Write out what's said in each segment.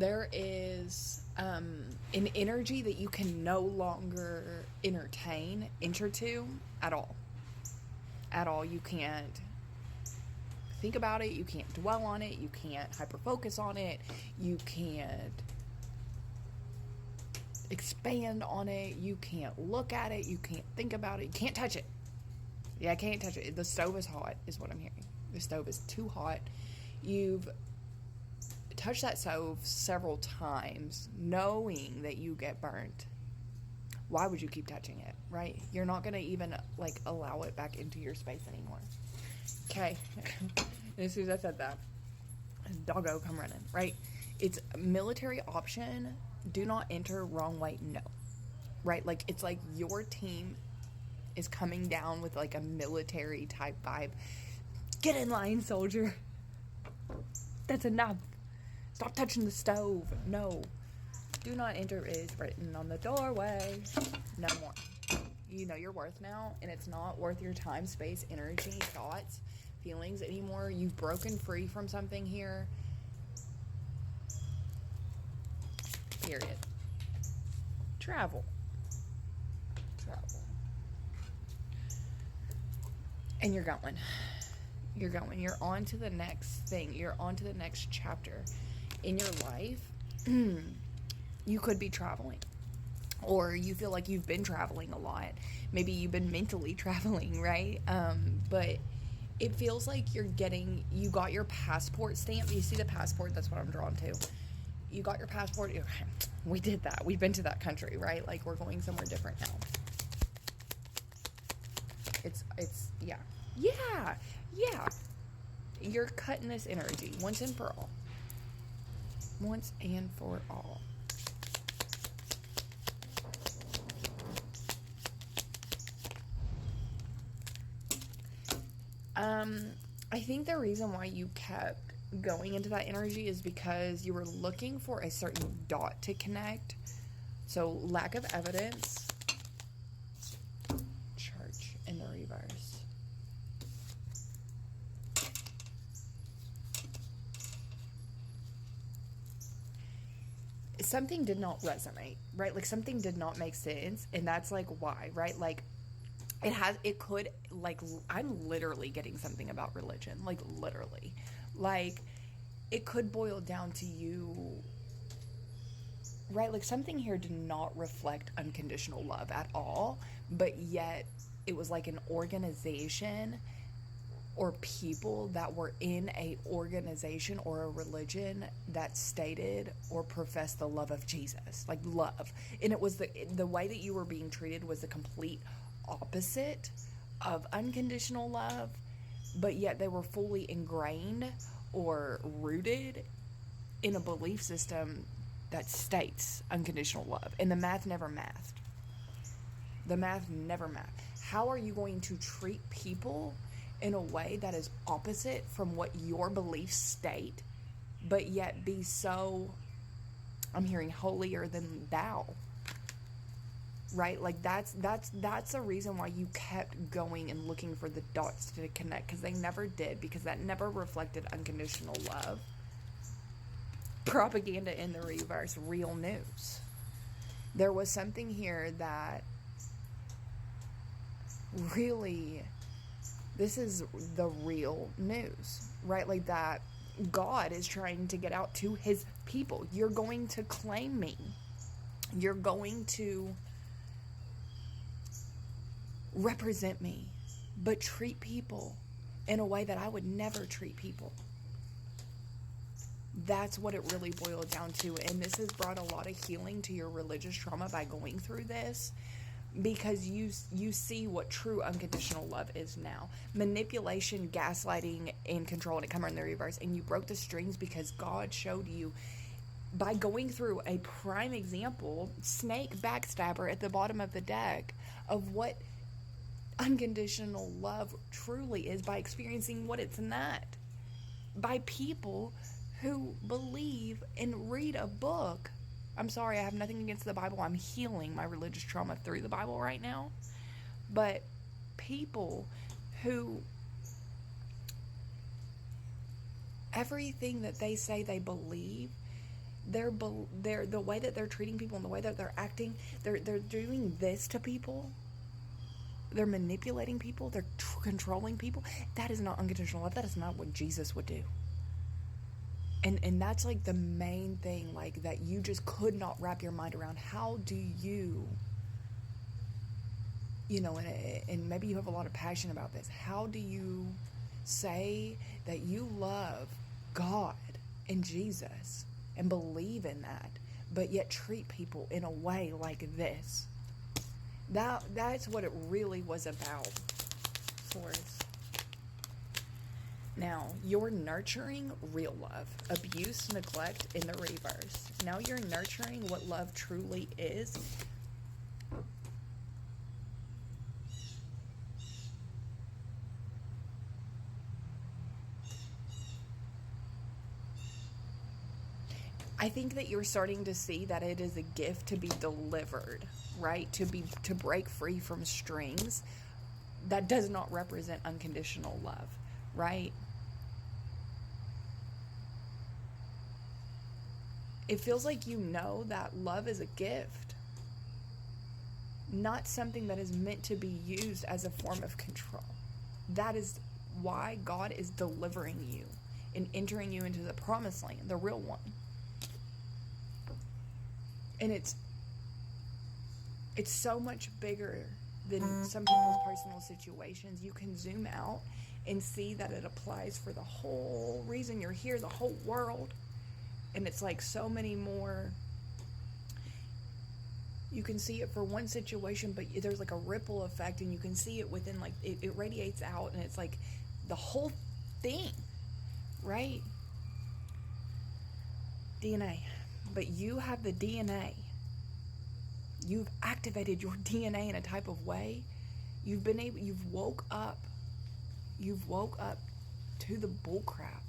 There is an energy that you can no longer enter to at all. At all. You can't think about it. You can't dwell on it. You can't hyper focus on it. You can't expand on it. You can't look at it. You can't think about it. You can't touch it. Yeah, I can't touch it. The stove is hot, is what I'm hearing. The stove is too hot. You've touched that stove several times, knowing that you get burnt. Why would you keep touching it, right? You're not going to even, allow it back into your space anymore. Okay. As soon as I said that, doggo come running, right? It's military option. Do not enter, wrong way, no. Right? It's like your team is coming down with a military type vibe. Get in line, soldier. That's enough. Stop touching the stove. No. Do not enter is written on the doorway. No more. You know your worth now, and it's not worth your time, space, energy, thoughts, feelings anymore. You've broken free from something here. Period. Travel. And you're going. You're on to the next thing. You're on to the next chapter. In your life, you could be traveling. Or you feel like you've been traveling a lot. Maybe you've been mentally traveling, right? But it feels like you got your passport stamp. You see the passport? That's what I'm drawn to. You got your passport. We did that. We've been to that country, right? We're going somewhere different now. Yeah. You're cutting this energy once and for all. Once and for all. I think the reason why you kept going into that energy is because you were looking for a certain dot to connect. So, lack of evidence. Church in the reverse. Something did not resonate, right? Something did not make sense, and that's why, right? I'm literally getting something about religion, literally. It could boil down to you, right? Something here did not reflect unconditional love at all, but yet it was an organization or people that were in a organization or a religion that stated or professed the love of Jesus, love. And it was the way that you were being treated was the complete opposite of unconditional love, but yet they were fully ingrained or rooted in a belief system that states unconditional love. And the math never mathed. How are you going to treat people in a way that is opposite from what your beliefs state, but yet be so, I'm hearing, holier than thou? Right? That's the reason why you kept going and looking for the dots to connect, because they never did, because that never reflected unconditional love. Propaganda in the reverse, real news. There was something here that really, this is the real news, right? That God is trying to get out to his people. You're going to claim me. You're going to represent me, but treat people in a way that I would never treat people. That's what it really boiled down to. And this has brought a lot of healing to your religious trauma by going through this, because you see what true unconditional love is now. Manipulation, gaslighting, and control, and it come in the reverse. And you broke the strings because God showed you by going through a prime example, snake backstabber at the bottom of the deck, of what unconditional love truly is, by experiencing what it's not, by people who believe and read a book. I'm sorry, I have nothing against the Bible. I'm healing my religious trauma through the Bible right now. But people who everything that they say they believe they're the way that they're treating people and the way that they're acting, they're doing this to people. They're manipulating people. They're controlling people. That is not unconditional love. That is not what Jesus would do. And that's like the main thing, like that you just could not wrap your mind around. How do you, and maybe you have a lot of passion about this. How do you say that you love God and Jesus and believe in that, but yet treat people in a way like this? That's what it really was about for us. Now, you're nurturing real love. Abuse, neglect in the reverse. Now you're nurturing what love truly is. I think that you're starting to see that it is a gift to be delivered, right? To break free from strings. That does not represent unconditional love, right? It feels like that love is a gift, not something that is meant to be used as a form of control. That is why God is delivering you and entering you into the promised land, the real one. And it's so much bigger than some people's personal situations. You can zoom out and see that it applies for the whole reason you're here, the whole world. And it's like so many more. You can see it for one situation, but there's like a ripple effect, and you can see it within, like, it radiates out, and it's like the whole thing, right? DNA. But you have the DNA. You've activated your DNA in a type of way. You've woke up to the bullcrap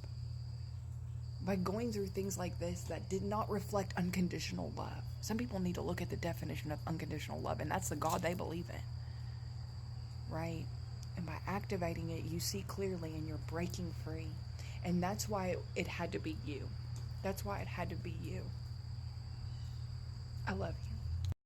by going through things like this that did not reflect unconditional love. Some people need to look at the definition of unconditional love, and that's the God they believe in, right? And by activating it, you see clearly and you're breaking free. And that's why it had to be you. That's why it had to be you. I love you.